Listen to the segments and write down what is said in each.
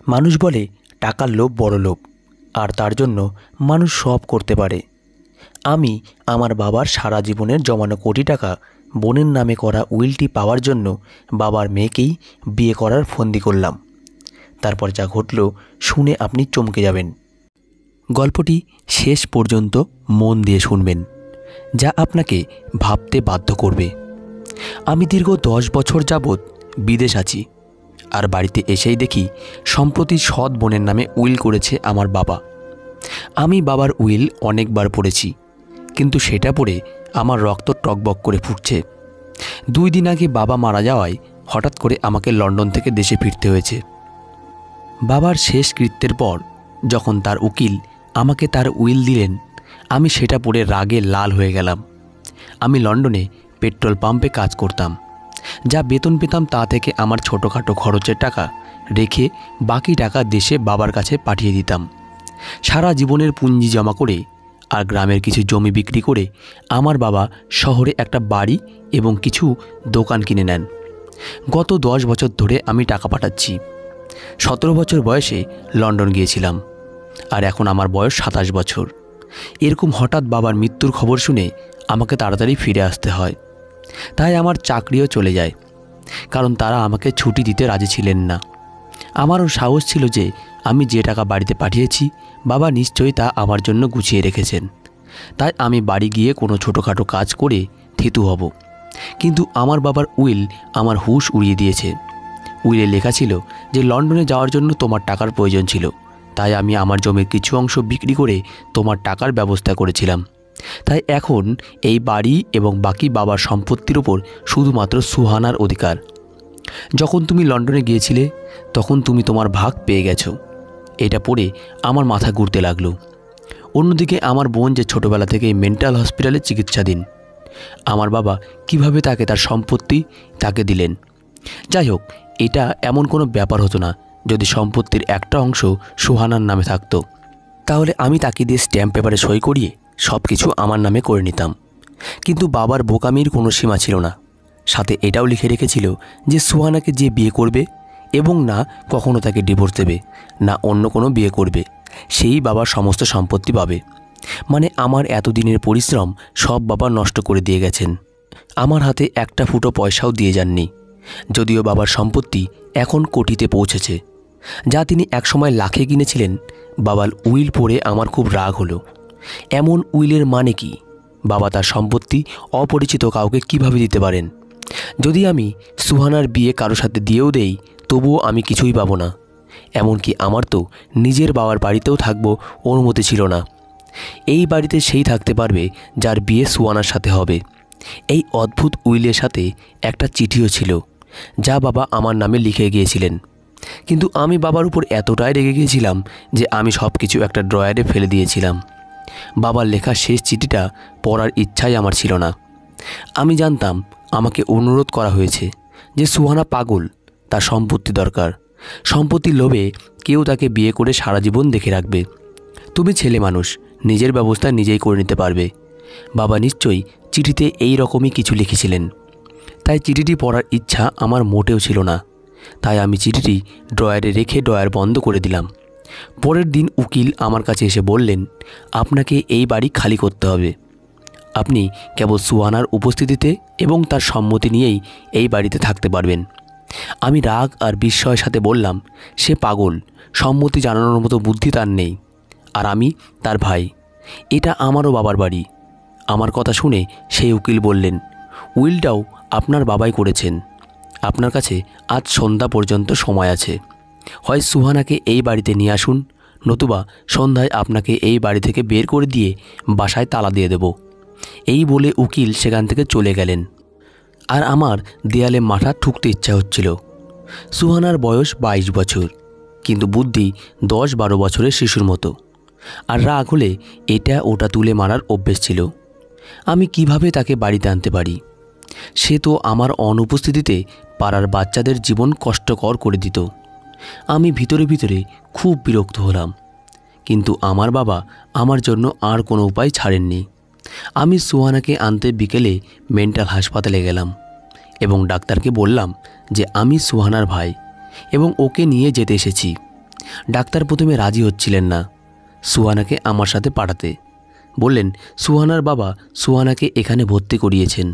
মানুষ বলে টাকার লোভ বড় লোভ, আর তার জন্য মানুষ সব করতে পারে। আমি আমার বাবার সারা জীবনের জমানো কোটি টাকা বোনের নামে করা উইলটি পাওয়ার জন্য বাবার মেয়েকেই বিয়ে করার ফন্দি করলাম। তারপর যা ঘটল শুনে আপনি চমকে যাবেন। গল্পটি শেষ পর্যন্ত মন দিয়ে শুনবেন, যা আপনাকে ভাবতে বাধ্য করবে। আমি দীর্ঘ 10 বছর যাবৎ বিদেশ আছি, আর বাড়িতে এসেই দেখি সম্প্রতি সৎ বোনের নামে উইল করেছে আমার বাবা। আমি বাবার উইল অনেকবার পড়েছি, কিন্তু সেটা পড়ে আমার রক্ত টকবক করে ফুটছে। 2 দিন আগে বাবা মারা যাওয়ায় হঠাৎ করে আমাকে লন্ডন থেকে দেশে ফিরতে হয়েছে। বাবার শেষ কৃত্যের পর যখন তার উকিল আমাকে তার উইল দিলেন, আমি সেটা পড়ে রাগে লাল হয়ে গেলাম। আমি লন্ডনে পেট্রোল পাম্পে কাজ করতাম। যা বেতন পেতাম তা থেকে আমার ছোটোখাটো খরচের টাকা রেখে বাকি টাকা দেশে বাবার কাছে পাঠিয়ে দিতাম। সারা জীবনের পুঁজি জমা করে আর গ্রামের কিছু জমি বিক্রি করে আমার বাবা শহরে একটা বাড়ি এবং কিছু দোকান কিনে নেন। গত 10 বছর ধরে আমি টাকা পাঠাচ্ছি। 17 বছর বয়সে লন্ডন গিয়েছিলাম, আর এখন আমার বয়স 27 বছর। এরকম হঠাৎ বাবার মৃত্যুর খবর শুনে আমাকে তাড়াতাড়ি ফিরে আসতে হয়। তাই আমার চাকরিও চলে যায়, কারণ তারা আমাকে ছুটি দিতে রাজি ছিলেন না। আমারও সাহস ছিল যে আমি যে টাকা বাড়িতে পাঠিয়েছি বাবা নিশ্চয়ই তা আমার জন্য গুছিয়ে রেখেছেন। তাই আমি বাড়ি গিয়ে কোনো ছোটোখাটো কাজ করে থিতু হব। কিন্তু আমার বাবার উইল আমার হুঁশ উড়িয়ে দিয়েছে। উইলে লেখা ছিল যে লন্ডনে যাওয়ার জন্য তোমার টাকার প্রয়োজন ছিল, তাই আমি আমার জমির কিছু অংশ বিক্রি করে তোমার টাকার ব্যবস্থা করেছিলাম। তাই এখন এই বাড়ি এবং বাকি বাবার সম্পত্তির উপর শুধুমাত্র সুহানার অধিকার। যখন তুমি লন্ডনে গিয়েছিলে তখন তুমি তোমার ভাগ পেয়ে গেছো। এটা পড়ে আমার মাথা ঘুরতে লাগলো। অন্যদিকে আমার বোন যে ছোটোবেলা থেকে মেন্টাল হসপিটালে চিকিৎসাধীন, আমার বাবা কিভাবে তাকে তার সম্পত্তি তাকে দিলেন। যাই হোক, এটা এমন কোনো ব্যাপার হতো না যদি সম্পত্তির একটা অংশ সুহানার নামে থাকতো। তাহলে আমি তাকে দিয়ে স্ট্যাম্প পেপারে সই করিয়ে সব কিছু আমার নামে করে নিতাম। কিন্তু বাবার বোকামির কোনো সীমা ছিল না। সাথে এটাও লিখে রেখেছিল যে সুহানাকে যে বিয়ে করবে এবং না কখনো তাকে ডিভোর্স দেবে, না অন্য কোনো বিয়ে করবে, সেই বাবার সমস্ত সম্পত্তি পাবে। মানে আমার এতদিনের পরিশ্রম সব বাবা নষ্ট করে দিয়ে গেছেন। আমার হাতে একটা ফুটো পয়সাও দিয়ে যাননি। যদিও বাবার সম্পত্তি এখন কোটিতে পৌঁছেছে, যা তিনি একসময় লাখে কিনেছিলেন। বাবার উইল পড়ে আমার খুব রাগ হলো। এমন উইলের মানে কি? বাবা তার সম্পত্তি অপরিচিত কাউকে কিভাবে দিতে পারেন? যদি আমি সুহানার বিয়ে কারোর সাথে দিয়েও দেই তবুও আমি কিছুই পাবো না। এমনকি আমার তো নিজের বাবার বাড়িতেও থাকবো অনুমতি ছিল না। এই বাড়িতে সেই থাকতে পারবে যার বিয়ে সুহানার সাথে হবে। এই অদ্ভুত উইলের সাথে একটা চিঠিও ছিল, যা বাবা আমার নামে লিখে গিয়েছিলেন। কিন্তু আমি বাবার উপর এতটাই রেগে গিয়েছিলাম যে আমি সব কিছু একটা ড্রয়ারে ফেলে দিয়েছিলাম। বাবার লেখা শেষ চিঠিটা পড়ার ইচ্ছাই আমার ছিল না। আমি জানতাম আমাকে অনুরোধ করা হয়েছে যে সুহানা পাগল, তার সম্পত্তি দরকার। সম্পত্তির লোভে কেউ তাকে বিয়ে করে সারা জীবন দেখে রাখবে। তুমি ছেলে মানুষ, নিজের ব্যবস্থা নিজেই করে নিতে পারবে। বাবা নিশ্চয়ই চিঠিতে এই রকমই কিছু লিখেছিলেন। তাই চিঠিটি পড়ার ইচ্ছা আমার মোটেও ছিল না। তাই আমি চিঠিটি ড্রয়ারে রেখে ড্রয়ার বন্ধ করে দিলাম। পরের দিন উকিল আমার কাছে এসে বললেন, আপনাকে এই বাড়ি খালি করতে হবে। আপনি কেবল সুহানার উপস্থিতিতে এবং তার সম্মতি নিয়েই এই বাড়িতে থাকতে পারবেন। আমি রাগ আর বিস্ময়ের সাথে বললাম, সে পাগল, সম্মতি জানানোর মতো বুদ্ধি তার নেই, আর আমি তার ভাই। এটা আমারও বাবার বাড়ি। আমার কথা শুনে সেই উকিল বললেন, উইলটাও আপনার বাবাই করেছেন। আপনার কাছে আজ সন্ধ্যা পর্যন্ত সময় আছে। হয় সুহানাকে এই বাড়িতে নিয়ে আসুন, নতুবা সন্ধ্যায় আপনাকে এই বাড়ি থেকে বের করে দিয়ে বাসায় তালা দিয়ে দেব। এই বলে উকিল সেখান থেকে চলে গেলেন। আর আমার দেয়ালে মাথা ঠুকতে ইচ্ছা হচ্ছিল। সুহানার বয়স 22 বছর, কিন্তু বুদ্ধি 10-12 বছরের শিশুর মতো। আর রাগ হলে এটা ওটা তুলে মারার অভ্যেস ছিল। আমি কিভাবে তাকে বাড়িতে আনতে পারি? সে তো আমার অনুপস্থিতিতে পাড়ার বাচ্চাদের জীবন কষ্টকর করে দিত। আমি ভিতরে ভিতরে খুব বিরক্ত হলাম, কিন্তু আমার বাবা আমার জন্য আর কোনো উপায় ছাড়েননি। আমি সুহানাকে আনতে বিকেলে মেন্টাল হাসপাতালে গেলাম এবং ডাক্তারকে বললাম যে আমি সুহানার ভাই এবং ওকে নিয়ে যেতে এসেছি। ডাক্তার প্রথমে রাজি হচ্ছিলেন না সুহানাকে আমার সাথে পাঠাতে। বললেন সুহানার বাবা সুহানাকে এখানে ভর্তি করিয়েছেন,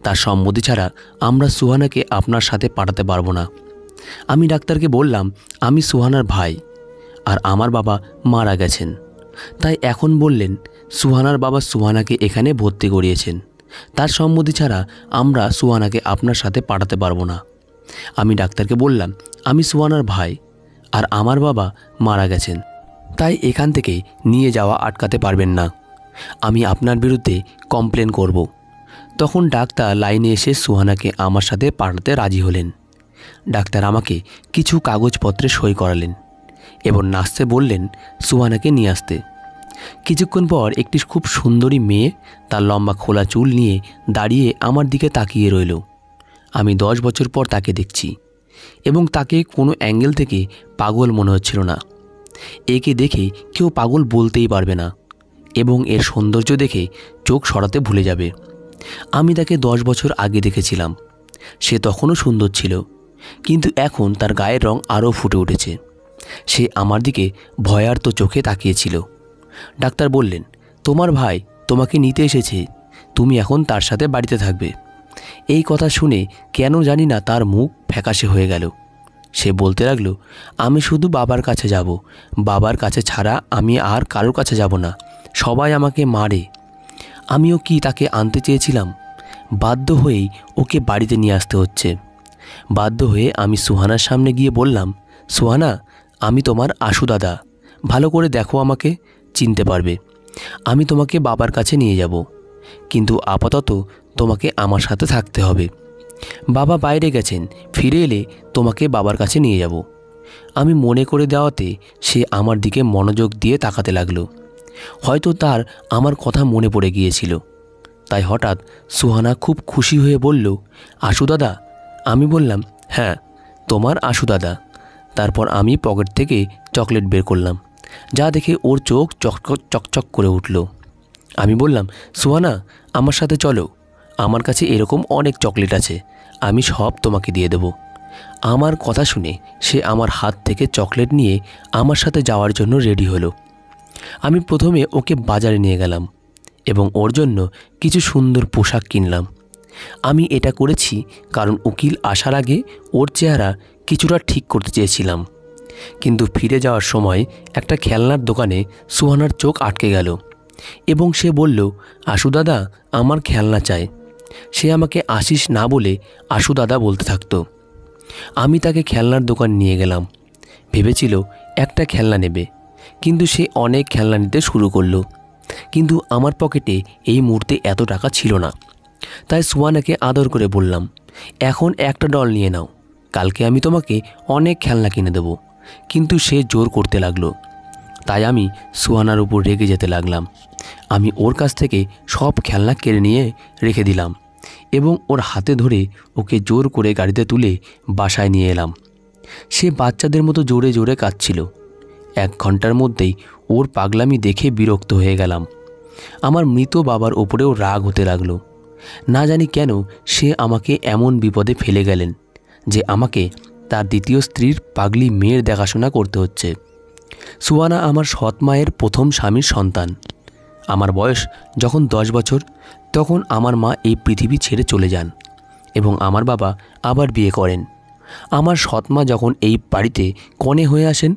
তার সম্মতি ছাড়া আমরা সুহানাকে আপনার সাথে পাঠাতে পারবো না। আমি ডাক্তারকে বললাম আমি সুহানার ভাই আর আমার বাবা মারা গেছেন, তাই এখন বললেন সুহানার বাবা সুহানাকে এখানে ভর্তি করিয়েছেন, তার সম্মতি ছাড়া আমরা সুহানাকে আপনার সাথে পাঠাতে পারবো না। আমি ডাক্তারকে বললাম আমি সুহানার ভাই আর আমার বাবা মারা গেছেন, তাই এখান থেকে নিয়ে যাওয়া আটকাতে পারবেন না, আমি আপনার বিরুদ্ধে কমপ্লেন করব। তখন ডাক্তার লাইনে এসে সুহানাকে আমার সাথে পাঠাতে রাজি হলেন। ডাক্তার আমাকে কিছু কাগজপত্রে সই করালেন এবং নাচতে বললেন সুহানাকে নিয়ে আসতে। কিছুক্ষণ পর একটি খুব সুন্দরী মেয়ে তার লম্বা খোলা চুল নিয়ে দাঁড়িয়ে আমার দিকে তাকিয়ে রইল। আমি 10 বছর পর তাকে দেখছি এবং তাকে কোনো অ্যাঙ্গেল থেকে পাগল মনে হচ্ছিল না। একে দেখে কেউ পাগল বলতেই পারবে না এবং এর সৌন্দর্য দেখে চোখ সরাতে ভুলে যাবে। আমি তাকে 10 বছর আগে দেখেছিলাম, সে তখনও সুন্দর ছিল, কিন্তু এখন তার গায়ের রং আরও ফুটে উঠেছে। সে আমার দিকে ভয়ার্ত চোখে তাকিয়েছিল। ডাক্তার বললেন তোমার ভাই তোমাকে নিতে এসেছে, তুমি এখন তার সাথে বাড়িতে থাকবে। এই কথা শুনে কেন জানি না তার মুখ ফ্যাকাশে হয়ে গেল। সে বলতে লাগলো আমি শুধু বাবার কাছে যাব, বাবার কাছে ছাড়া আমি আর কারোর কাছে যাব না, সবাই আমাকে মারে। আমিও কি তাকে আনতে চেয়েছিলাম? বাধ্য হয়েই ওকে বাড়িতে নিয়ে আসতে হচ্ছে। বাধ্য হয়ে আমি সুহানার সামনে গিয়ে বললাম সুহানা আমি তোমার আশু দাদা, ভালো করে দেখো, আমাকে চিনতে পারবে। আমি তোমাকে বাবার কাছে নিয়ে যাব, কিন্তু আপাতত তোমাকে আমার সাথে থাকতে হবে। বাবা বাইরে গেছেন, ফিরে এলে তোমাকে বাবার কাছে নিয়ে যাব। আমি মনে করে দেওয়াতে সে আমার দিকে মনোযোগ দিয়ে তাকাতে লাগলো। হয়তো তার আমার কথা মনে পড়ে গিয়েছিল, তাই হঠাৎ সুহানা খুব খুশি হয়ে বলল আশু দাদা। আমি বললাম হ্যাঁ তোমার আশু দাদা। তারপর আমি পকেট থেকে চকলেট বের করলাম, যা দেখে ওর চোখ চকচক করে উঠল। আমি বললাম সুহানা আমার সাথে চলো, আমার কাছে এরকম অনেক চকলেট আছে, আমি সব তোমাকে দিয়ে দেব। আমার কথা শুনে সে আমার হাত থেকে চকলেট নিয়ে আমার সাথে যাওয়ার জন্য রেডি হলো। আমি প্রথমে ওকে বাজারে নিয়ে গেলাম এবং ওর জন্য কিছু সুন্দর পোশাক কিনলাম। আমি এটা করেছি কারণ উকিল আসার আগে ওর চেহারা কিছুটা ঠিক করতে চেয়েছিলাম। কিন্তু ফিরে যাওয়ার সময় একটা খেলনার দোকানে সুহানার চোখ আটকে গেল এবং সে বলল আশু দাদা আমার খেলনা চাই। সে আমাকে আশিস না বলে আশু দাদা বলতে থাকতো। আমি তাকে খেলনার দোকান নিয়ে গেলাম, ভেবেছিল একটা খেলনা নেবে, কিন্তু সে অনেক খেলনা নিতে শুরু করলো। কিন্তু আমার পকেটে এই মুহূর্তে এত টাকা ছিল না, তাই সুহানাকে আদর করে বললাম এখন একটা ডল নিয়ে নাও, কালকে আমি তোমাকে অনেক খেলনা কিনে দেব। কিন্তু সে জোর করতে লাগলো, তাই আমি সুহানার উপর রেগে যেতে লাগলাম। আমি ওর কাছ থেকে সব খেলনা কেড়ে নিয়ে রেখে দিলাম এবং ওর হাতে ধরে ওকে জোর করে গাড়িতে তুলে বাসায় নিয়ে এলাম। সে বাচ্চাদের মতো জোরে জোরে কাঁদছিল। 1 ঘন্টার মধ্যেই ওর পাগলামি দেখে বিরক্ত হয়ে গেলাম। আমার মৃত বাবার ওপরেও রাগ হতে লাগলো। না জানি কেন সে আমাকে এমন বিপদে ফেলে গেলেন যে আমাকে তার দ্বিতীয় স্ত্রীর পাগলি মেয়ের দেখাশোনা করতে হচ্ছে। সুহানা আমার সৎ মায়ের প্রথম স্বামীর সন্তান। আমার বয়স যখন 10 বছর তখন আমার মা এই পৃথিবী ছেড়ে চলে যান এবং আমার বাবা আবার বিয়ে করেন। আমার সৎ মা যখন এই বাড়িতে কনে হয়ে আসেন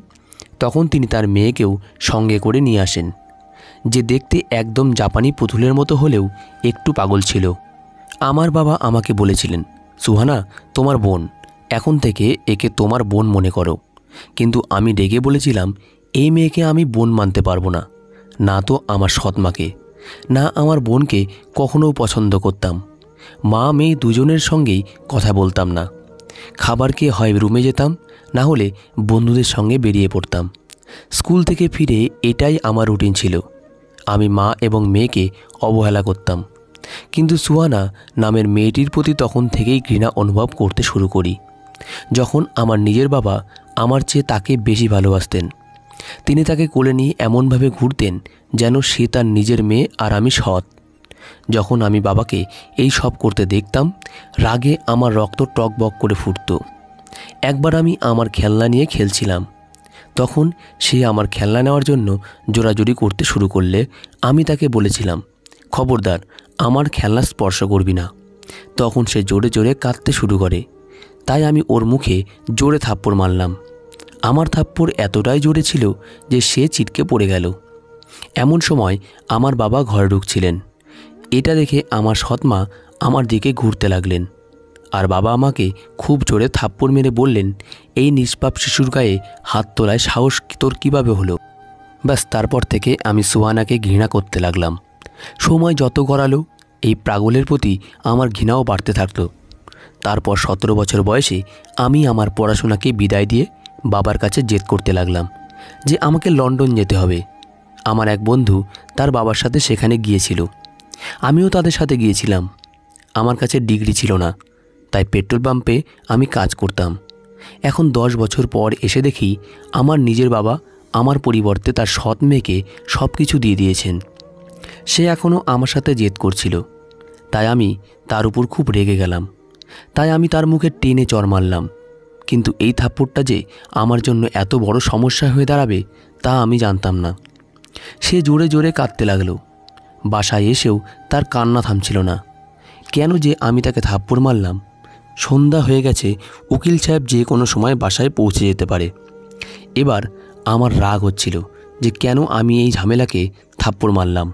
তখন তিনি তার মেয়েকেও সঙ্গে করে নিয়ে আসেন, যে দেখতে একদম জাপানি পুতুলের মতো হলেও একটু পাগল ছিল। আমার বাবা আমাকে বলেছিলেন সুহানা তোমার বোন, এখন থেকে একে তোমার বোন মনে করো। কিন্তু আমি রেগে বলেছিলাম এই মেয়েকে আমি বোন মানতে পারবো না, না তো আমার সৎ মাকে, না আমার বোনকে কখনোও পছন্দ করতাম। মা মেয়ে দুজনের সঙ্গেই কথা বলতাম না। খাবার খেয়ে হয় রুমে যেতাম, না হলে বন্ধুদের সঙ্গে বেরিয়ে পড়তাম। স্কুল থেকে ফিরে এটাই আমার রুটিন ছিল। আমি মা এবং মেয়েকে অবহেলা করতাম। কিন্তু সুহানা নামের মেয়েটির প্রতি তখন থেকেই ঘৃণা অনুভব করতে শুরু করি। যখন আমার নিজের বাবা আমার চেয়ে তাকে বেশি ভালোবাসতেন, তিনি তাকে কোলে নিয়ে এমনভাবে ঘুরতেন যেন সে তার নিজের মেয়ে আর আমি সৎ। যখন আমি বাবাকে এই সব করতে দেখতাম রাগে আমার রক্ত টকবক করে ফুটত। একবার আমি আমার খেলনা নিয়ে খেলছিলাম, তখন সে আমার খেলনা নেওয়ার জন্য জোরাজুরি করতে শুরু করলে আমি তাকে বলেছিলাম, খবরদার আমার খেলনা স্পর্শ করবি না। তখন সে জোরে জোরে কাঁদতে শুরু করে। তাই আমি ওর মুখে জোরে থাপ্পড় মারলাম। আমার থাপ্পড় এতটাই জোরে ছিল যে সে ছিটকে পড়ে গেল। এমন সময় আমার বাবা ঘরে ঢুকছিলেন। এটা দেখে আমার সৎমা আমার দিকে ঘুরতে লাগলেন, আর বাবা আমাকে খুব জোরে থাপ্পড় মেরে বললেন, এই নিষ্পাপ শিশুর গায়ে হাত তোলায় সাহস তোর কীভাবে হলো? ব্যাস তারপর থেকে আমি সুহানাকে ঘৃণা করতে লাগলাম। সময় যত গড়ালো এই পাগলের প্রতি আমার ঘৃণাও বাড়তে থাকতো। তারপর 17 বছর বয়সে আমি আমার পড়াশোনাকে বিদায় দিয়ে বাবার কাছে জেদ করতে লাগলাম যে আমাকে লন্ডন যেতে হবে। আমার এক বন্ধু তার বাবার সাথে সেখানে গিয়েছিল, আমিও তাদের সাথে গিয়েছিলাম। আমার কাছে ডিগ্রি ছিল না, তাই পেট্রোল পাম্পে আমি কাজ করতাম। এখন 10 বছর পর এসে দেখি আমার নিজের বাবা আমার পরিবর্তে তার সৎ মেয়েকে সব কিছু দিয়ে দিয়েছেন। সে এখনও আমার সাথে জেদ করছিল, তাই আমি তার উপর খুব রেগে গেলাম। তাই আমি তার মুখে টেনে চড় মারলাম। কিন্তু এই থাপ্পড়টা যে আমার জন্য এত বড় সমস্যা হয়ে দাঁড়াবে তা আমি জানতাম না। সে জোরে জোরে কাঁদতে লাগলো। বাসায় এসেও তার কান্না থামছিল না। কেন যে আমি তাকে থাপ্পড় মারলাম? সন্ধ্যা হয়ে গেছে, উকিল সাহেব যে কোনো সময় বাসায় পৌঁছে যেতে পারে। এবার আমার রাগ হচ্ছিল যে কেন আমি এই ঝামেলাকে থাপ্পড় মারলাম।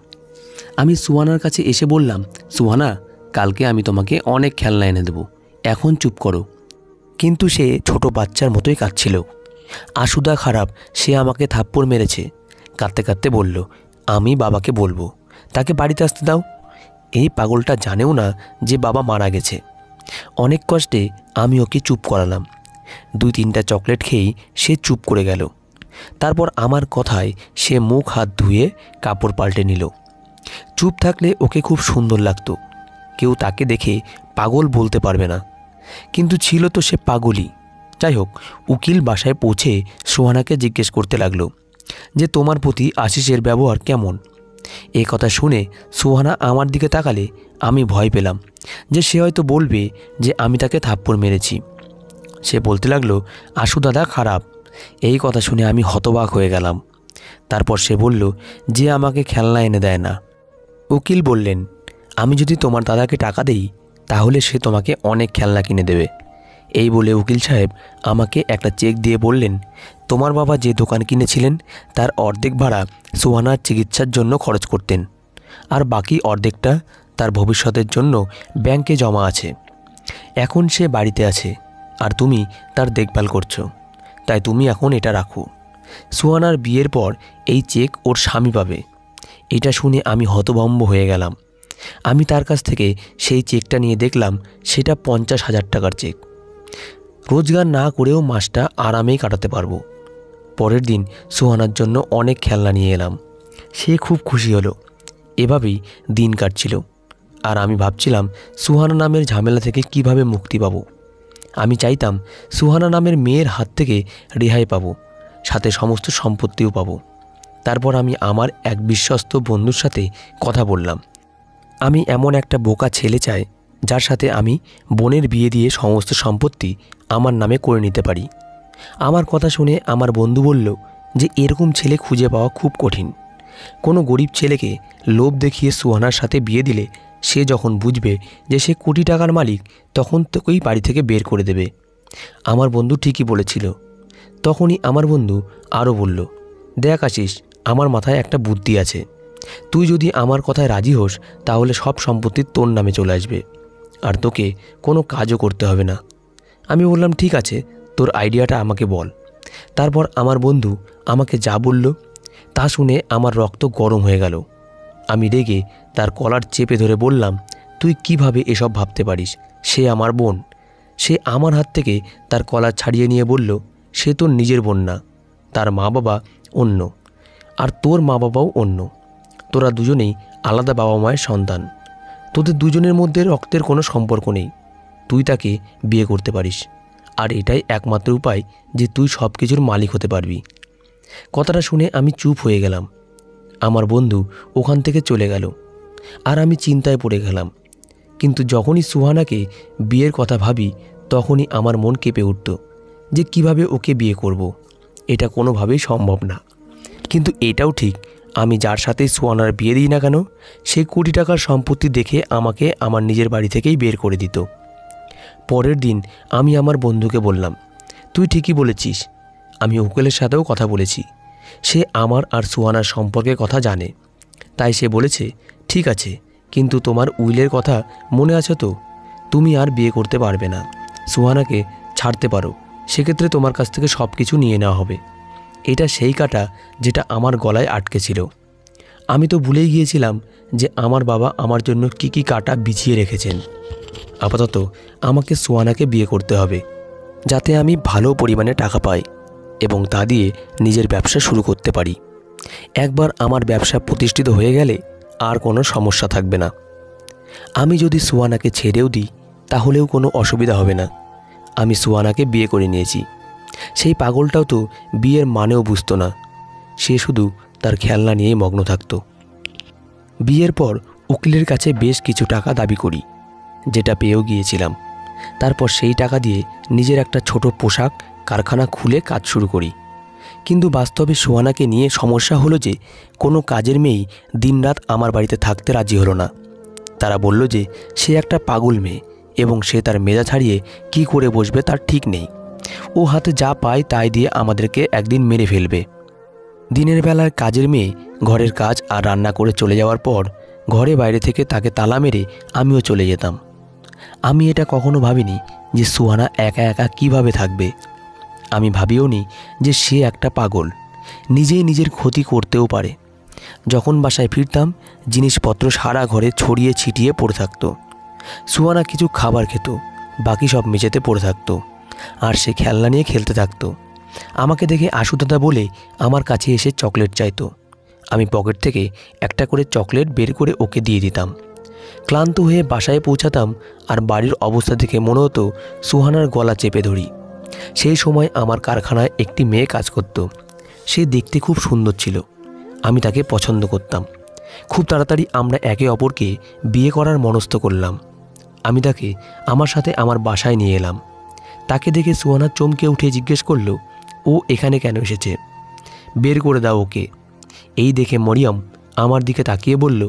আমি সুহানার কাছে এসে বললাম, সুহানা, কালকে আমি তোমাকে অনেক খেলনা এনে দেবো, এখন চুপ করো। কিন্তু সে ছোট বাচ্চার মতোই কাঁদছিল। আশুদা খারাপ, সে আমাকে থাপ্পড় মেরেছে। কাঁদতে কাঁদতে বলল, আমি বাবাকে বলবো, তাকে বাড়িতে আসতে দাও। এই পাগলটা জানেও না যে বাবা মারা গেছে। অনেক কষ্টে আমি ওকে চুপ করালাম। 2-3টা চকলেট খেয়েই সে চুপ করে গেল। তারপর আমার কথায় সে মুখ হাত ধুয়ে কাপড় পাল্টে নিল। চুপ থাকলে ওকে খুব সুন্দর লাগতো, কেউ তাকে দেখে পাগল বলতে পারবে না। কিন্তু ছিল তো সে পাগলই। যাই হোক, উকিল বাসায় পৌঁছে সোহানাকে জিজ্ঞেস করতে লাগলো যে তোমার প্রতি আশিসের ব্যবহার কেমন। এই কথা শুনে সোহানা আমার দিকে তাকালে আমি ভয় পেলাম যে সে হয়তো বলবে যে আমি তাকে থাপ্পড় মেরেছি। সে বলতে লাগলো, আশু দাদা খারাপ। এই কথা শুনে আমি হতবাক হয়ে গেলাম। তারপর সে বলল যে আমাকে খেলনা এনে দেয় না। উকিল বললেন, আমি যদি তোমার দাদাকে টাকা দেই তাহলে সে তোমাকে অনেক খেলনা কিনে দেবে। এই বলে উকিল সাহেব আমাকে একটা চেক দিয়ে বললেন, তোমার বাবা যে দোকান কিনেছিলেন তার অর্ধেক ভাড়া সুহানার চিকিৎসার জন্য খরচ করতেন, আর বাকি অর্ধেকটা তার ভবিষ্যতের জন্য ব্যাংকে জমা আছে। এখন সে বাড়িতে আছে আর তুমি তার দেখভাল করছো, তাই তুমি এখন এটা রাখো। সুহানার বিয়ের পর এই চেক ওর স্বামী পাবে। এটা শুনে আমি হতভম্ব হয়ে গেলাম। আমি তার কাছ থেকে সেই চেকটা নিয়ে দেখলাম সেটা 50,000 টাকার চেক। রোজগার না করেও মাসটা আরামেই কাটাতে পারবো। পরের দিন সুহানার জন্য অনেক খেলনা নিয়ে এলাম। সে খুব খুশি হলো। এভাবেই দিন কাটছিল, আর আমি ভাবছিলাম সুহানা নামের ঝামেলা থেকে কিভাবে মুক্তি পাব। আমি চাইতাম সুহানা নামের মেয়ের হাত থেকে রেহাই পাবো, সাথে সমস্ত সম্পত্তিও পাবো। তারপর আমি আমার এক বিশ্বস্ত বন্ধুর সাথে কথা বললাম। আমি এমন একটা বোকা ছেলে চাই যার সাথে আমি বোনের বিয়ে দিয়ে সমস্ত সম্পত্তি আমার নামে করে নিতে পারি। আমার কথা শুনে আমার বন্ধু বলল যে এরকম ছেলে খুঁজে পাওয়া খুব কঠিন। কোনো গরিব ছেলেকে লোভ দেখিয়ে সুহানার সাথে বিয়ে দিলে সে যখন বুঝবে যে সে কোটি টাকার মালিক তখন তোকেই বাড়ি থেকে বের করে দেবে। আমার বন্ধু ঠিকই বলেছিল। তখনই আমার বন্ধু আরও বলল, দেখ আশিস, আমার মাথায় একটা বুদ্ধি আছে। তুই যদি আমার কথায় রাজি হোস তাহলে সব সম্পত্তি তোর নামে চলে আসবে, আর তোকে কোনো কাজও করতে হবে না। আমি বললাম, ঠিক আছে, তোর আইডিয়াটা আমাকে বল। তারপর আমার বন্ধু আমাকে যা বলল তা শুনে আমার রক্ত গরম হয়ে গেল। আমি রেগে তার কলার চেপে ধরে বললাম, তুই কিভাবে এসব ভাবতে পারিস? সে আমার বোন। সে আমার হাত থেকে তার কলার ছাড়িয়ে নিয়ে বলল, সে তোর নিজের বোন না, তার মা বাবা অন্য, আর তোর মা বাবাও অন্য। তোরা দুজনেই আলাদা বাবা মায়ের সন্তান। তোদের দুজনের মধ্যে রক্তের কোনো সম্পর্ক নেই। তুই তাকে বিয়ে করতে পারিস, আর এটাই একমাত্র উপায় যে তুই সব কিছুর মালিক হতে পারবি। কথাটা শুনে আমি চুপ হয়ে গেলাম। আমার বন্ধু ওখান থেকে চলে গেল, আর আমি চিন্তায় পড়ে গেলাম। কিন্তু যখনই সুহানাকে বিয়ের কথা ভাবি তখনই আমার মন কেঁপে উঠত যে কিভাবে ওকে বিয়ে করব, এটা কোনোভাবেই সম্ভব না। কিন্তু এটাও ঠিক, আমি যার সাথেই সুহানার বিয়ে দিই না কেন, সে কোটি টাকার সম্পত্তি দেখে আমাকে আমার নিজের বাড়ি থেকেই বের করে দিত। পরের দিন আমি আমার বন্ধুকে বললাম, তুই ঠিকই বলেছিস, আমি উকিলের সাথেও কথা বলেছি, সে আমার আর সুহানার সম্পর্কের কথা জানে। তাই সে বলেছে, ঠিক আছে, কিন্তু তোমার উইলের কথা মনে আছে তো? তুমি আর বিয়ে করতে পারবে না, সুহানাকে ছাড়তে পারো, সেক্ষেত্রে তোমার কাছ থেকে সব কিছু নিয়ে নেওয়া হবে। এটা সেই কাঁটা যেটা আমার গলায় আটকে ছিল। আমি তো ভুলেই গিয়েছিলাম যে আমার বাবা আমার জন্য কি কি কাঁটা বিছিয়ে রেখেছেন। আপাতত আমাকে সুহানাকে বিয়ে করতে হবে, যাতে আমি ভালো পরিমাণে টাকা পাই এবং তা দিয়ে নিজের ব্যবসা শুরু করতে পারি। একবার আমার ব্যবসা প্রতিষ্ঠিত হয়ে গেলে আর কোনো সমস্যা থাকবে না। আমি যদি সুহানাকে ছেড়েও দিই তাহলেও কোনো অসুবিধা হবে না। আমি সুহানাকে বিয়ে করে নিয়েছি। সেই পাগলটাও তো বিয়ের মানেও বুঝতো না, সে শুধু তার খেলনা নিয়েই মগ্ন থাকত। বিয়ের পর উকিলের কাছে বেশ কিছু টাকা দাবি করি, যেটা পেয়েও গিয়েছিলাম। তারপর সেই টাকা দিয়ে নিজের একটা ছোট পোশাক কারখানা খুলে কাজ শুরু করি। কিন্তু বাস্তবে সুহানাকে নিয়ে সমস্যা হলো যে কোনো কাজের মেয়েই দিনরাত আমার বাড়িতে থাকতে রাজি হলো না। তারা বলল যে সে একটা পাগল মেয়ে এবং সে তার মেজাজ হারিয়ে কী করে বসবে তার ঠিক নেই। ও হাতে যা পায় তাই দিয়ে আমাদেরকে একদিন মেরে ফেলবে। দিনের বেলার কাজের মেয়ে ঘরের কাজ আর রান্না করে চলে যাওয়ার পর ঘরে বাইরে থেকে তাকে তালা মেরে আমিও চলে যেতাম। আমি এটা কখনো ভাবিনি যে সুহানা একা একা কিভাবে থাকবে। আমি ভাবিও নি যে সে একটা পাগল, নিজেই নিজের ক্ষতি করতেও পারে। যখন বাসায় ফিরতাম জিনিসপত্র সারা ঘরে ছড়িয়ে ছিটিয়ে পড়ে থাকতো। সুহানা কিছু খাবার খেত, বাকি সব মেঝেতে পড়ে থাকতো, আর সে খেলনা নিয়ে খেলতে থাকতো। আমাকে দেখে আশু দাদা বলে আমার কাছে এসে চকলেট চাইতো। আমি পকেট থেকে একটা করে চকলেট বের করে ওকে দিয়ে দিতাম। ক্লান্ত হয়ে বাসায় পৌঁছাতাম আর বাড়ির অবস্থা দেখে মনে হতো সুহানার গলা চেপে ধরি। সেই সময় আমার কারখানায় একটি মেয়ে কাজ করত। সে দেখতে খুব সুন্দর ছিল, আমি তাকে পছন্দ করতাম। খুব তাড়াতাড়ি আমরা একে অপরকে বিয়ে করার মনস্থ করলাম। আমি তাকে আমার সাথে আমার বাসায় নিয়ে এলাম। তাকে দেখে সুহানা চমকে উঠে জিজ্ঞেস করলো, ও এখানে কেন এসেছে? বের করে দাও ওকে। এই দেখে মরিয়ম আমার দিকে তাকিয়ে বলল,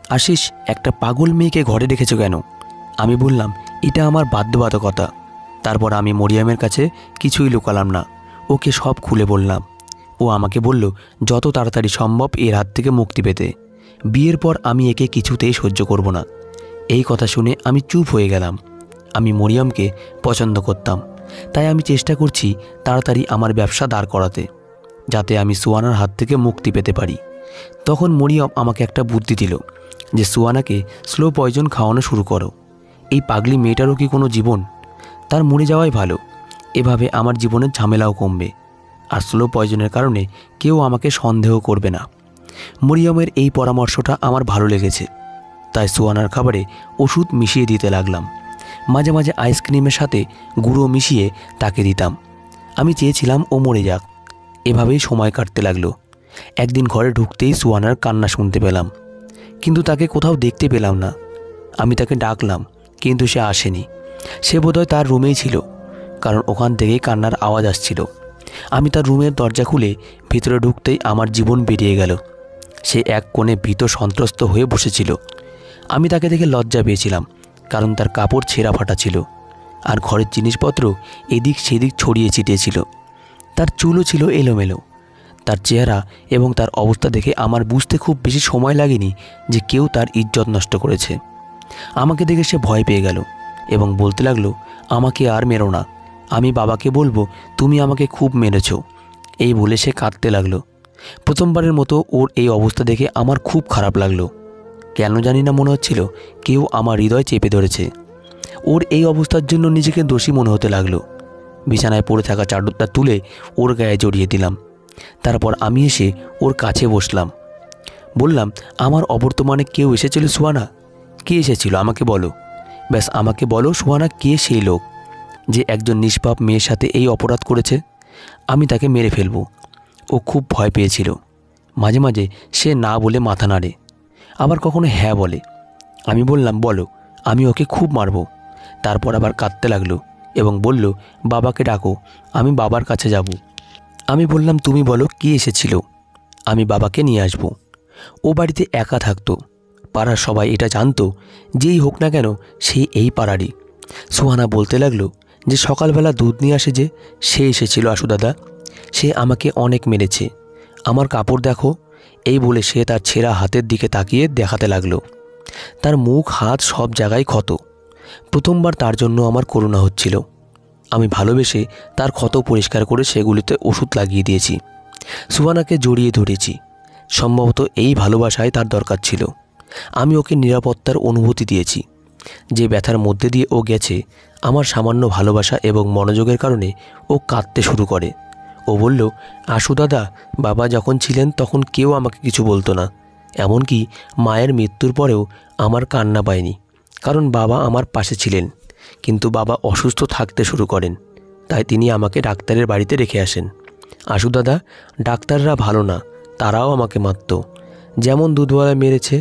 আশিস, একটা পাগল মেয়েকে ঘরে রেখেছো কেন? আমি বললাম, এটা আমার বাধ্যবাধকতা। তারপর আমি মরিয়মের কাছে কিছুই লুকালাম না, ওকে সব খুলে বললাম। ও আমাকে বলল যত তাড়াতাড়ি সম্ভব এর হাত থেকে মুক্তি পেতে। বিয়ের পর আমি একে কিছুতেই সহ্য করব না। এই কথা শুনে আমি চুপ হয়ে গেলাম। আমি মরিয়মকে পছন্দ করতাম, তাই আমি চেষ্টা করছি তাড়াতাড়ি আমার ব্যবসা দাঁড় করাতে, যাতে আমি সুহানার হাত থেকে মুক্তি পেতে পারি। তখন মরিয়ম আমাকে একটা বুদ্ধি দিল যে সুহানাকে স্লো পয়জন খাওয়ানো শুরু করো। এই পাগলি মেয়েটারও কি কোনো জীবন? তার মরে যাওয়াই ভালো। এভাবে আমার জীবনের ঝামেলাও কমবে, আর স্লো পয়জনের কারণে কেউ আমাকে সন্দেহ করবে না। মরিয়মের এই পরামর্শটা আমার ভালো লেগেছে, তাই সুহানার খাবারে ওষুধ মিশিয়ে দিতে লাগলাম। মাঝে মাঝে আইসক্রিমের সাথে গুঁড়ো মিশিয়ে তাকে দিতাম। আমি চেয়েছিলাম ও মরে যাক। এভাবেই সময় কাটতে লাগলো। একদিন ঘরে ঢুকতেই সুহানার কান্না শুনতে পেলাম, কিন্তু তাকে কোথাও দেখতে পেলাম না। আমি তাকে ডাকলাম, কিন্তু সে আসেনি। সে বোধহয় তার রুমেই ছিল, কারণ ওখান থেকেই কান্নার আওয়াজ আসছিল। আমি তার রুমের দরজা খুলে ভিতরে ঢুকতেই আমার জীবন বেরিয়ে গেল। সে এক কোণে ভীত সন্ত্রস্ত হয়ে বসেছিল। আমি তাকে দেখে লজ্জা পেয়েছিলাম, কারণ তার কাপড় ছেঁড়া ফাটা ছিল আর ঘরের জিনিসপত্র এদিক সেদিক ছড়িয়ে ছিটিয়ে ছিল। তার চুলও ছিল এলোমেলো। তার চেহারা এবং তার অবস্থা দেখে আমার বুঝতে খুব বেশি সময় লাগেনি যে কেউ তার ইজ্জত নষ্ট করেছে। আমাকে দেখে সে ভয় পেয়ে গেল এবং বলতে লাগলো, আমাকে আর মেরো না, আমি বাবাকে বলবো তুমি আমাকে খুব মেরেছ। এই বলে সে কাঁদতে লাগলো। প্রথমবারের মতো ওর এই অবস্থা দেখে আমার খুব খারাপ লাগলো। কেন জানি না মনে হচ্ছিল কেউ আমার হৃদয় চেপে ধরেছে। ওর এই অবস্থার জন্য নিজেকে দোষী মনে হতে লাগলো। বিছানায় পড়ে থাকা চাদরটা তুলে ওর গায়ে জড়িয়ে দিলাম। তারপর আমি এসে ওর কাছে বসলাম। বললাম, আমার অবর্তমানে কেউ এসেছিল সুহানা? কে এসেছিল আমাকে বলো। ব্যাস আমাকে বলো সুহানা, কে সেই লোক যে একজন নিষ্পাপ মেয়ের সাথে এই অপরাধ করেছে? আমি তাকে মেরে ফেলব। ও খুব ভয় পেয়েছিল। মাঝে মাঝে সে না বলে মাথা নাড়ে, আবার কখনো হ্যাঁ বলে। আমি বললাম, বলো, আমি ওকে খুব মারব। তারপর আবার কাঁদতে লাগলো এবং বলল, বাবাকে ডাকো, আমি বাবার কাছে যাব। আমি বললাম, তুমি বলো কে এসেছিল, আমি বাবাকে নিয়ে আসব। ও বাড়িতে একা থাকতো। পাড়ার সবাই এটা জানতো, যেই হোক না কেন সে এই পাড়ারই। সুহানা বলতে লাগলো যে সকালবেলা দুধ নিয়ে আসে যে, সে এসেছিল আশু দাদা। সে আমাকে অনেক মেরেছে। আমার কাপড় দেখো। এই বলে সে তার ছেঁড়া হাতের দিকে তাকিয়ে দেখাতে লাগলো। তার মুখ হাত সব জায়গায় ক্ষত। প্রথমবার তার জন্য আমার করুণা হচ্ছিল। আমি ভালোবেসে তার ক্ষত পরিষ্কার করে সেগুলিতে ওষুধ লাগিয়ে দিয়েছি। সুহানাকে জড়িয়ে ধরেছি। সম্ভবত এই ভালোবাসায় তার দরকার ছিল। আমি ওকে নিরাপত্তার অনুভূতি দিয়েছি। যে ব্যথার মধ্যে দিয়ে ও গেছে, আমার সামান্য ভালোবাসা এবং মনোযোগের কারণে ও কাঁদতে শুরু করে। ও বলল, আশু দাদা, বাবা যখন ছিলেন তখন কেউ আমাকে কিছু বলতো না। এমনকি মায়ের মৃত্যুর পরেও আমার কান্না পায়নি, কারণ বাবা আমার পাশে ছিলেন। কিন্তু বাবা অসুস্থ থাকতে শুরু করেন, তাই তিনি আমাকে ডাক্তারের বাড়িতে রেখে আসেন। আশু দাদা, ডাক্তাররা ভালো না, তারাও আমাকে মারত। যেমন দুধওয়ালা মেরেছে,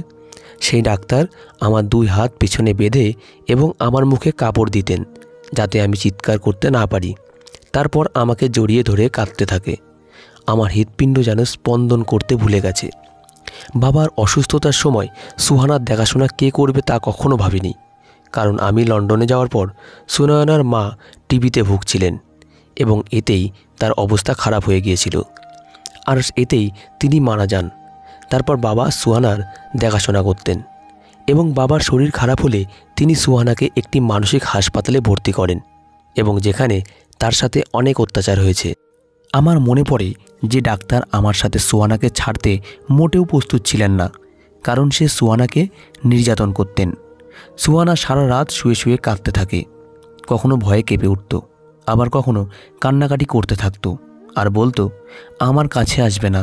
সেই ডাক্তার আমার 2 হাত পিছনে বেঁধে এবং আমার মুখে কাপড় দিতেন, যাতে আমি চিৎকার করতে না পারি। তারপর আমাকে জড়িয়ে ধরে কাঁদতে থাকে। আমার হৃৎপিণ্ড যেন স্পন্দন করতে ভুলে গেছে। বাবার অসুস্থতার সময় সুহানার দেখাশোনা কে করবে তা কখনো ভাবিনি, কারণ আমি লন্ডনে যাওয়ার পর সুনয়নার মা টিবিতে ভুগছিলেন এবং এতেই তার অবস্থা খারাপ হয়ে গিয়েছিল, আর এতেই তিনি মারা যান। তারপর বাবা সুহানার দেখাশোনা করতেন এবং বাবার শরীর খারাপ হলে তিনি সুহানাকে একটি মানসিক হাসপাতালে ভর্তি করেন, এবং যেখানে তার সাথে অনেক অত্যাচার হয়েছে। আমার মনে পড়ে যে ডাক্তার আমার সাথে সুহানাকে ছাড়তে মোটেও প্রস্তুত ছিলেন না, কারণ সে সুহানাকে নির্যাতন করতেন। সুহানা সারা রাত শুয়ে শুয়ে কাঁদতে থাকে। কখনো ভয়ে কেঁপে উঠত, আবার কখনো কান্নাকাটি করতে থাকতো আর বলতো, আমার কাছে আসবে না,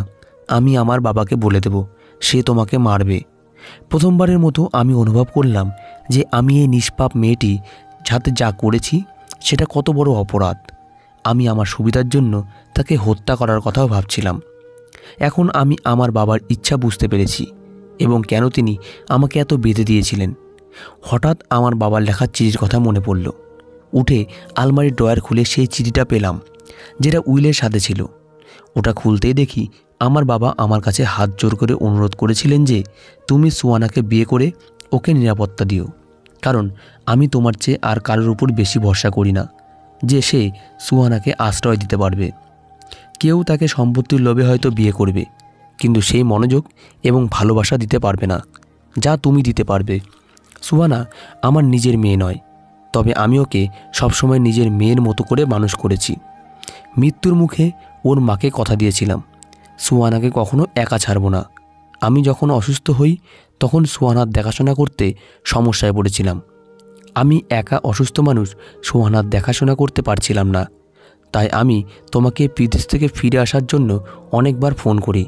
আমি আমার বাবাকে বলে দেব, সে তোমাকে মারবে। প্রথমবারের মতো আমি অনুভব করলাম যে আমি এই নিষ্পাপ মেয়েটি সাথে যা করেছি সেটা কত বড় অপরাধ। আমি আমার সুবিধার জন্য তাকে হত্যা করার কথাও ভাবছিলাম। এখন আমি আমার বাবার ইচ্ছা বুঝতে পেরেছি এবং কেন তিনি আমাকে এত বেঁধে দিয়েছিলেন। হঠাৎ আমার বাবার লেখা চিঠির কথা মনে পড়ল। উঠে আলমারির ড্রয়ার খুলে সেই চিঠিটা পেলাম, যেটা উইলের সাথে ছিল। ওটা খুলতেই দেখি আমার বাবা আমার কাছে হাত জোর করে অনুরোধ করেছিলেন যে তুমি সুহানাকে বিয়ে করে ওকে নিরাপত্তা দিও, কারণ আমি তোমার চেয়ে আর কারোর উপর বেশি ভরসা করি না যে সে সুহানাকে আশ্রয় দিতে পারবে। কেউ তাকে সম্পত্তির লোভে হয়তো বিয়ে করবে, কিন্তু সেই মনোযোগ এবং ভালোবাসা দিতে পারবে না যা তুমি দিতে পারবে। সুহানা আমার নিজের মেয়ে নয়, তবে আমি ওকে সবসময় নিজের মেয়ের মতো করে মানুষ করেছি। মৃত্যুর মুখে ওর মাকে কথা দিয়েছিলাম, সুহানাকে কখনো একা ছাড়ব না। আমি যখন অসুস্থ হই তখন সুহানার দেখাশোনা করতে সমস্যায় পড়েছিলাম। আমি একা অসুস্থ মানুষ সুহানার দেখাশোনা করতে পারছিলাম না, তাই আমি তোমাকে বিদেশ থেকে ফিরে আসার জন্য অনেকবার ফোন করি,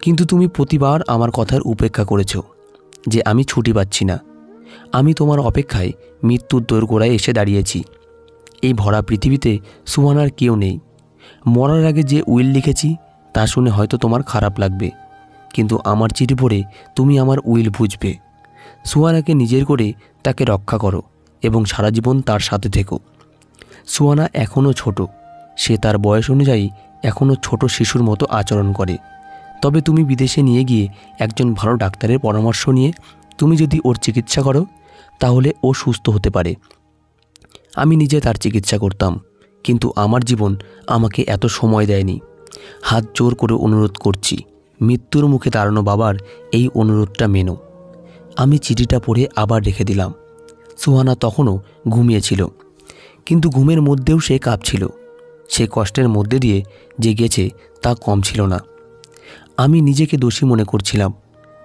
কিন্তু তুমি প্রতিবার আমার কথার উপেক্ষা করেছো যে আমি ছুটি পাচ্ছি না। আমি তোমার অপেক্ষায় মৃত্যুর দোরগোড়ায় এসে দাঁড়িয়েছি। এই ভরা পৃথিবীতে সুহানার কেউ নেই। মরার আগে যে উইল লিখেছি তা শুনে হয়তো তোমার খারাপ লাগবে, কিন্তু আমার চিঠি পড়ে তুমি আমার উইল বুঝবে। সুহানাকে নিজের করে তাকে রক্ষা করো এবং সারা জীবন তার সাথে থেকো। সুহানা এখনও ছোট, সে তার বয়স অনুযায়ী এখনও ছোট শিশুর মতো আচরণ করে। তবে তুমি বিদেশে নিয়ে গিয়ে একজন ভালো ডাক্তারের পরামর্শ নিয়ে তুমি যদি ওর চিকিৎসা করো তাহলে ও সুস্থ হতে পারে। আমি নিজে তার চিকিৎসা করতাম, কিন্তু আমার জীবন আমাকে এত সময় দেয়নি। হাত জোর করে অনুরোধ করছি, মৃত্যুর মুখে দাঁড়ানো বাবার এই অনুরোধটা মেনো। আমি চিঠিটা পড়ে আবার রেখে দিলাম। সুহানা তখনও ঘুমিয়েছিল, কিন্তু ঘুমের মধ্যেও সে কাঁপছিল। সে কষ্টের মধ্যে দিয়ে যে গেছে তা কম ছিল না। আমি নিজেকে দোষী মনে করছিলাম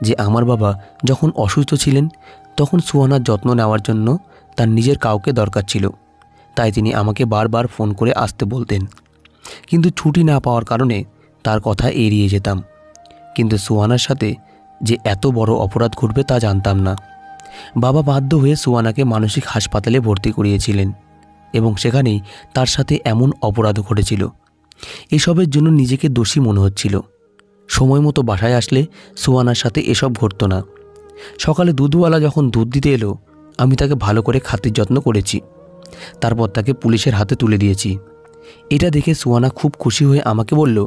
যে আমার বাবা যখন অসুস্থ ছিলেন তখন সুহানার যত্ন নেওয়ার জন্য তার নিজের কাউকে দরকার ছিল, তাই তিনি আমাকে বারবার ফোন করে আসতে বলতেন। কিন্তু ছুটি না পাওয়ার কারণে তার কথা এড়িয়ে যেতাম। কিন্তু সুহানার সাথে যে এত বড় অপরাধ ঘটবে তা জানতাম না। বাবা বাধ্য হয়ে সুহানাকে মানসিক হাসপাতালে ভর্তি করিয়েছিলেন এবং সেখানেই তার সাথে এমন অপরাধ ঘটেছিল। এসবের জন্য নিজেকে দোষী মনে হচ্ছিল। সময় মতো বাসায় আসলে সুহানার সাথে এসব ঘটতো না। সকালে দুধওয়ালা যখন দুধ দিতে এলো আমি তাকে ভালো করে খাতির যত্ন করেছি। তারপর তাকে পুলিশের হাতে তুলে দিয়েছি। এটা দেখে সুহানা খুব খুশি হয়ে আমাকে বলল,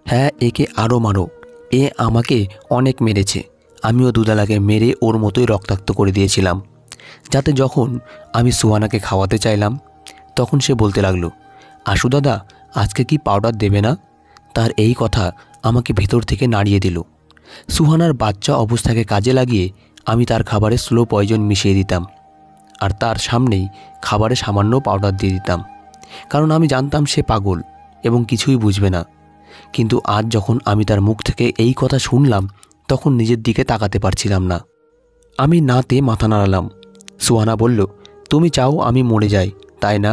হ্যাঁ একে আরও মারো, এ আমাকে অনেক মেরেছে। আমিও দুধালাকে মেরে ওর মতোই রক্তাক্ত করে দিয়েছিলাম, যাতে যখন আমি সুহানাকে খাওয়াতে চাইলাম তখন সে বলতে লাগলো, আশু দাদা আজকে কি পাউডার দেবে না? তার এই কথা আমাকে ভেতর থেকে নাড়িয়ে দিল। সুহানার বাচ্চা অবস্থাকে কাজে লাগিয়ে আমি তার খাবারে স্লো পয়জন মিশিয়ে দিতাম, আর তার সামনেই খাবারে সামান্য পাউডার দিয়ে দিতাম, কারণ আমি জানতাম সে পাগল এবং কিছুই বুঝবে না। কিন্তু আজ যখন আমি তার মুখ থেকে এই কথা শুনলাম তখন নিজের দিকে তাকাতে পারছিলাম না। আমি নাতে মাথা নাড়ালাম। সুহানা বলল, তুমি চাও আমি মরে যাই, তাই না?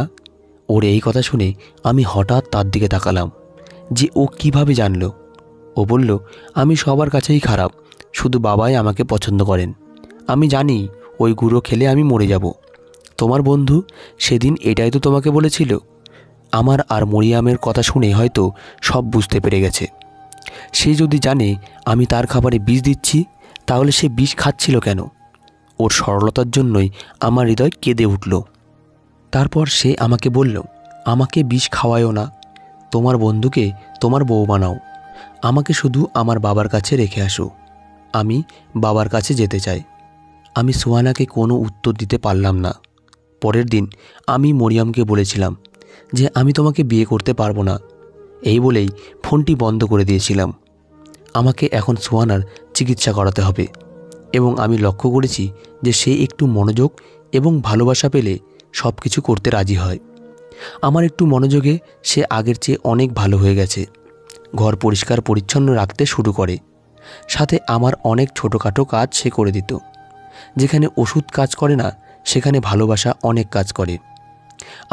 ওর এই কথা শুনে আমি হঠাৎ তার দিকে তাকালাম যে ও কিভাবে জানলো। ও বলল, আমি সবার কাছেই খারাপ, শুধু বাবাই আমাকে পছন্দ করেন। আমি জানি ওই গুঁড়ো খেলে আমি মরে যাব। তোমার বন্ধু সেদিন এটাই তো তোমাকে বলেছিল। আমার আর মরিয়ামের কথা শুনে হয়তো সব বুঝতে পেরে গেছে। সে যদি জানে আমি তার খাবারে বিষ দিচ্ছি তাহলে সে বিষ খাচ্ছিল কেন? ওর সরলতার জন্যই আমার হৃদয় কেঁদে উঠল। তারপর সে আমাকে বলল, আমাকে বিষ খাওয়ায়ও না, তোমার বন্ধুকে তোমার বউ বানাও, আমাকে শুধু আমার বাবার কাছে রেখে আসো, আমি বাবার কাছে যেতে চাই। আমি সুহানাকে কোনো উত্তর দিতে পারলাম না। পরের দিন আমি মরিয়ামকে বলেছিলাম যে আমি তোমাকে বিয়ে করতে পারবো না, এই বলেই ফোনটি বন্ধ করে দিয়েছিলাম। আমাকে এখন সুহানার চিকিৎসা করাতে হবে এবং আমি লক্ষ্য করেছি যে সে একটু মনোযোগ এবং ভালোবাসা পেলে সব কিছু করতে রাজি হয়। আমার একটু মনোযোগে সে আগের চেয়ে অনেক ভালো হয়ে গেছে। ঘর পরিষ্কার পরিচ্ছন্ন রাখতে শুরু করে, সাথে আমার অনেক ছোটোখাটো কাজ সে করে দিত। যেখানে ওষুধ কাজ করে না সেখানে ভালোবাসা অনেক কাজ করে।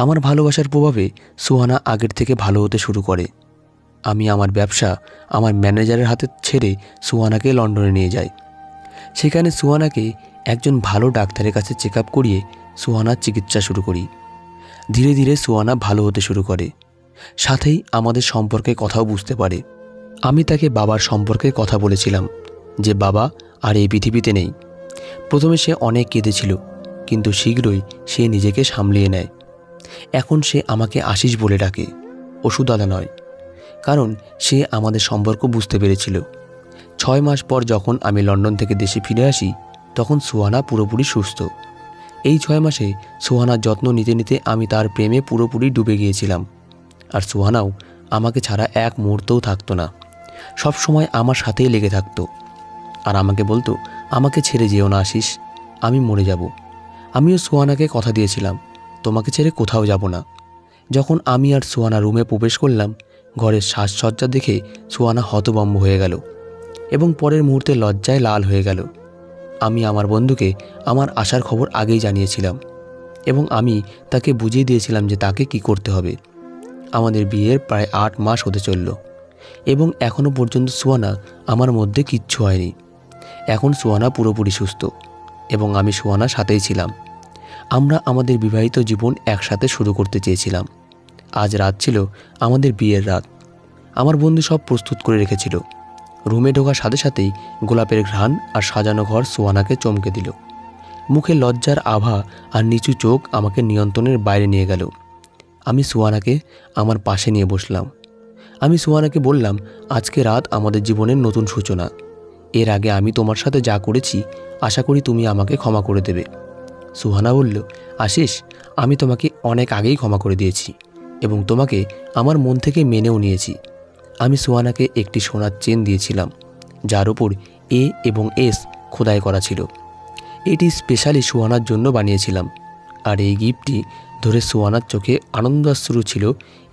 আমার ভালোবাসার প্রভাবে সুহানা আগের থেকে ভালো হতে শুরু করে। আমি আমার ব্যবসা আমার ম্যানেজারের হাতে ছেড়ে সুহানাকে লন্ডনে নিয়ে যাই। সেখানে সুহানাকে একজন ভালো ডাক্তারের কাছে চেক আপ করিয়ে সুহানার চিকিৎসা শুরু করি। ধীরে ধীরে সুহানা ভালো হতে শুরু করে, সাথেই আমাদের সম্পর্কে কথাও বুঝতে পারে। আমি তাকে বাবার সম্পর্কে কথা বলেছিলাম যে বাবা আর এই পৃথিবীতে নেই। প্রথমে সে অনেক কেঁদেছিল, কিন্তু শীঘ্রই সে নিজেকে সামলিয়ে নেয়। এখন সে আমাকে আশিস বলে ডাকে, অশু দাদা নয়, কারণ সে আমাদের সম্পর্ক বুঝতে পেরেছিল। 6 মাস পর যখন আমি লন্ডন থেকে দেশে ফিরে আসি তখন সুহানা পুরোপুরি সুস্থ। এই 6 মাসে সুহানার যত্ন নিতে নিতে আমি তার প্রেমে পুরোপুরি ডুবে গিয়েছিলাম। আর সুহানাও আমাকে ছাড়া এক মুহূর্তও থাকতো না, সব সময় আমার সাথেই লেগে থাকতো। আর আমাকে বলতো, আমাকে ছেড়ে যেও না আশিস, আমি মরে যাব। আমিও সুহানাকে কথা দিয়েছিলাম, তোমাকে ছেড়ে কোথাও যাব না। যখন আমি আর সুহানা রুমে প্রবেশ করলাম, ঘরের সাজসজ্জা দেখে সুহানা হতভম্ব হয়ে গেল এবং পরের মুহূর্তে লজ্জায় লাল হয়ে গেল। আমি আমার বন্ধুকে আমার আসার খবর আগেই জানিয়েছিলাম এবং আমি তাকে বুঝিয়ে দিয়েছিলাম যে তাকে কি করতে হবে। আমাদের বিয়ের প্রায় 8 মাস হতে চলল এবং এখনও পর্যন্ত সুহানা আমার মধ্যে কিচ্ছু হয়নি। এখন সুহানা পুরোপুরি সুস্থ এবং আমি সুহানার সাথেই ছিলাম। আমরা আমাদের বিবাহিত জীবন একসাথে শুরু করতে চেয়েছিলাম। আজ রাত ছিল আমাদের বিয়ের রাত। আমার বন্ধু সব প্রস্তুত করে রেখেছিল। রুমে ঢোকার সাথে সাথেই গোলাপের ঘ্রাণ আর সাজানো ঘর সুহানাকে চমকে দিল। মুখে লজ্জার আভা আর নিচু চোখ আমাকে নিয়ন্ত্রণের বাইরে নিয়ে গেল। আমি সুহানাকে আমার পাশে নিয়ে বসলাম। আমি সুহানাকে বললাম, আজকে রাত আমাদের জীবনের নতুন সূচনা। এর আগে আমি তোমার সাথে যা করেছি আশা করি তুমি আমাকে ক্ষমা করে দেবে। সুহানা বলল, আশিস, আমি তোমাকে অনেক আগেই ক্ষমা করে দিয়েছি এবং তোমাকে আমার মন থেকে মেনেও নিয়েছি। আমি সুহানাকে একটি সোনার চেন দিয়েছিলাম যার উপর এ এবং এস খোদাই করা ছিল। এটি স্পেশালি সুহানার জন্য বানিয়েছিলাম, আর এই গিফটটি ধরে সুহানার চোখে আনন্দাশ্রু ছিল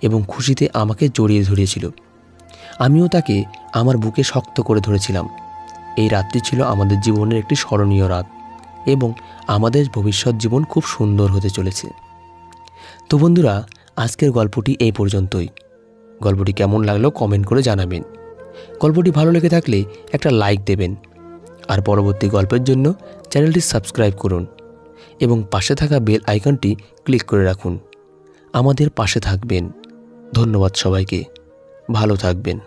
এবং খুশিতে আমাকে জড়িয়ে ধরেছিল। আমিও তাকে আমার বুকে শক্ত করে ধরেছিলাম। এই রাতটি ছিল আমাদের জীবনের একটি স্মরণীয় রাত এবং আমাদের ভবিষ্যৎ জীবন খুব সুন্দর হতে চলেছে। তো বন্ধুরা, আজকের গল্পটি এই পর্যন্তই। গল্পটি কেমন লাগলো কমেন্ট করে জানাবেন। গল্পটি ভালো লেগে থাকলে একটা লাইক দেবেন আর পরবর্তী গল্পের জন্য চ্যানেলটি সাবস্ক্রাইব করুন এবং পাশে থাকা বেল আইকনটি ক্লিক করে রাখুন। আমাদের পাশে থাকবেন। ধন্যবাদ সবাইকে। ভালো থাকবেন।